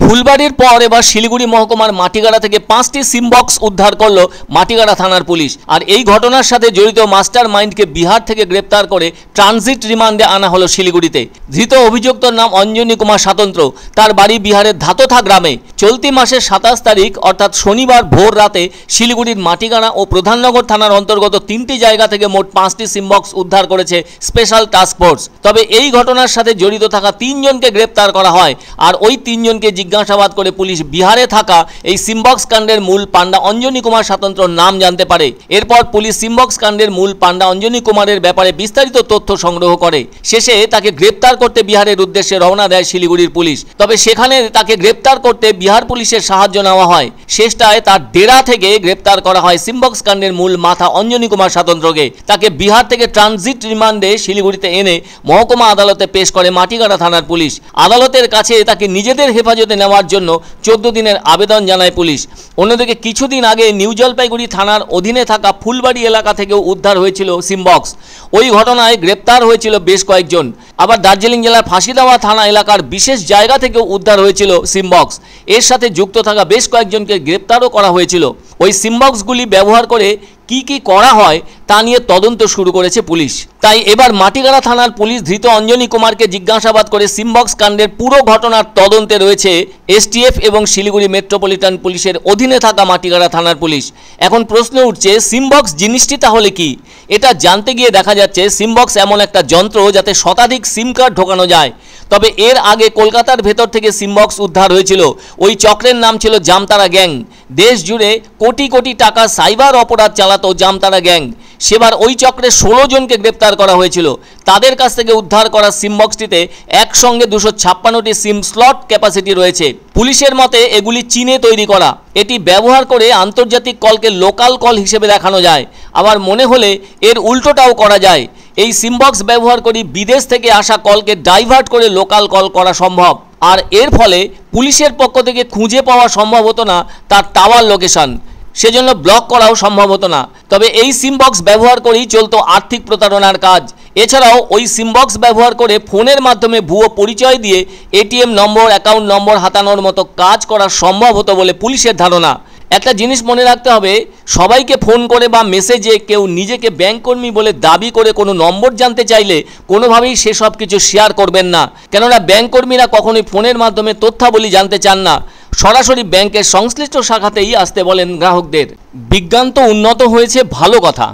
ফুলবাড়ির পর এবার শিলিগুড়ি মহকুমার মাটিগাড়া থেকে 5টি সিম বক্স উদ্ধার করল মাটিগাড়া থানার পুলিশ। আর এই ঘটনার সাথে জড়িত মাস্টার মাইন্ডকে বিহার থেকে গ্রেপ্তার করে ট্রানজিট রিমান্ডে আনা হলো শিলিগুড়িতে। ধৃত অভিযুক্তর নাম অঞ্জনী কুমার স্বতন্ত্র। তার বাড়ি বিহারের ধাতথা গ্রামে। চলতি মাসের 27 তারিখ অর্থাৎ শনিবার ভোর রাতে শিলিগুড়ির মাটিগাড়া ও প্রধাননগর থানার অন্তর্গত 3টি জায়গা থেকে মোট 5টি সিম বক্স উদ্ধার করেছে স্পেশাল টাস্ক ফোর্স। তবে এই ঘটনার সাথে জড়িত থাকা 3 জনকে গ্রেপ্তার করা হয়। আর ওই 3 জনকে জিজ্ঞাসাবাদ করে পুলিশ বিহারে থাকা এই সিমবক্স কাণ্ডের মূল পান্ডা অঞ্জনী কুমার স্বতন্ত্রর নাম জানতে পারে। এরপর পুলিশ সিমবক্স কাণ্ডের মূল পান্ডা অঞ্জনী কুমারের ব্যাপারে বিস্তারিত তথ্য সংগ্রহ করে। শেষে তাকে গ্রেপ্তার করতে বিহারের উদ্দেশ্যে রওনা দেয় শিলিগুড়ির পুলিশ। তবে সেখানে তাকে গ্রেপ্তার করতে বিহার পুলিশের সাহায্য নেওয়া হয়। শেষটায় তার ডেরা থেকে গ্রেপ্তার করা হয় সিমবক্স কাণ্ডের মূল মাথা অঞ্জনী কুমার স্বতন্ত্রকে। তাকে বিহার থেকে ট্রানজিট রিমান্ডে শিলিগুড়িতে এনে মহকুমা আদালতে পেশ করে মাটিগাড়া থানার পুলিশ। আদালতের কাছে তাকে নিজেদের হেফাজতে নেওয়ার জন্য 14 দিনের আবেদন জানায় পুলিশ। অন্যদিকে কিছুদিন আগে নিউ জলপাইগুড়ি থানার অধীনে থাকা ফুলবাড়ি এলাকা থেকেও উদ্ধার হয়েছিল সিমবক্স। ওই ঘটনায় গ্রেপ্তার হয়েছিল বেশ কয়েকজন। আবার দার্জিলিং জেলার ফাঁসিদাওয়া থানা এলাকার বিশেষ জায়গা থেকেও উদ্ধার হয়েছিল সিমবক্স। এর সাথে যুক্ত থাকা বেশ কয়েকজনকে গ্রেপ্তারও করা হয়েছিল। ওই সিমবক্সগুলি ব্যবহার করে কি করা হয় তা নিয়ে তদন্ত শুরু করেছে পুলিশ। তাই এবার মাটিগাড়া থানার পুলিশ ধৃত অঞ্জনী কুমারকে জিজ্ঞাসাবাদ করে সিমবক্স কাণ্ডের পুরো ঘটনার তদন্তে রয়েছে এসটিএফ এবং শিলিগুড়ি মেট্রোপলিটন পুলিশের অধীনে থাকা মাটিগাড়া থানার পুলিশ। এখন প্রশ্ন উঠছে, সিমবক্স জিনিসটি তাহলে কি? এটা জানতে গিয়ে দেখা যাচ্ছে সিমবক্স এমন একটা যন্ত্র যাতে শতাধিক সিম কার্ড ঢোকানো যায়। তবে এর আগে কলকাতার ভেতর থেকে সিমবক্স উদ্ধার হয়েছিল। ওই চক্রের নাম ছিল জামতারা গ্যাং। দেশ জুড়ে কোটি কোটি টাকা সাইবার অপরাধ চালাতো জামতারা গ্যাং। সেবার ওই চক্রে 16 জনকে গ্রেপ্তার করা হয়েছিল। তাদের কাছ থেকে উদ্ধার করা সিমবক্সটিতে একসঙ্গে 256টি সিম স্লট ক্যাপাসিটি রয়েছে। পুলিশের মতে এগুলি চীনে তৈরি করা। এটি ব্যবহার করে আন্তর্জাতিক কলকে লোকাল কল হিসেবে দেখানো যায়। আবার মনে হলে এর উল্টোটাও করা যায়। এই সিমবক্স ব্যবহার করে বিদেশ থেকে আসা কলকে ডাইভার্ট করে লোকাল কল করা সম্ভব। আর এর ফলে পুলিশের পক্ষ থেকে খুঁজে পাওয়া সম্ভব হতো না তার টাওয়ার লোকেশন, সেজন্য ব্লক করাও সম্ভব হতো না। তবে এই সিমবক্স ব্যবহার করেই চলতো আর্থিক প্রতারণার কাজ। এছাড়াও ওই সিমবক্স ব্যবহার করে ফোনের মাধ্যমে ভুয়ো পরিচয় দিয়ে এটিএম নম্বর, অ্যাকাউন্ট নম্বর হাতানোর মতো কাজ করা সম্ভব হতো বলে পুলিশের ধারণা। একটা জিনিস মনে রাখতে হবে, সবাইকে ফোন করে বা মেসেজে কেউ নিজেকে ব্যাংক কর্মী বলে দাবি করে কোনো নম্বর জানতে চাইলে কোনোভাবেই সেসব কিছু শেয়ার করবেন না। কেননা ব্যাংক কর্মীরা কখনোই ফোনের মাধ্যমে তথ্যাবলী জানতে চান না। সরাসরি ব্যাংকের সংশ্লিষ্ট শাখাতেই আসতে বলেন গ্রাহকদের। বিজ্ঞান তো উন্নত হয়েছে, ভালো কথা,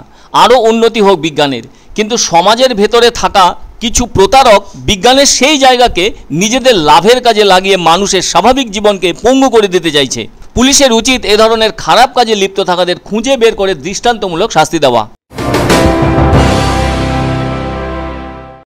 আরও উন্নতি হোক বিজ্ঞানের। কিন্তু সমাজের ভেতরে থাকা কিছু প্রতারক বিজ্ঞানের সেই জায়গাকে নিজেদের লাভের কাজে লাগিয়ে মানুষের স্বাভাবিক জীবনকে পঙ্গু করে দিতে চাইছে। পুলিশের উচিত এ ধরনের খারাপ কাজে লিপ্ত থাকাদের খুঁজে বের করে দৃষ্টান্তমূলক শাস্তি দেওয়া।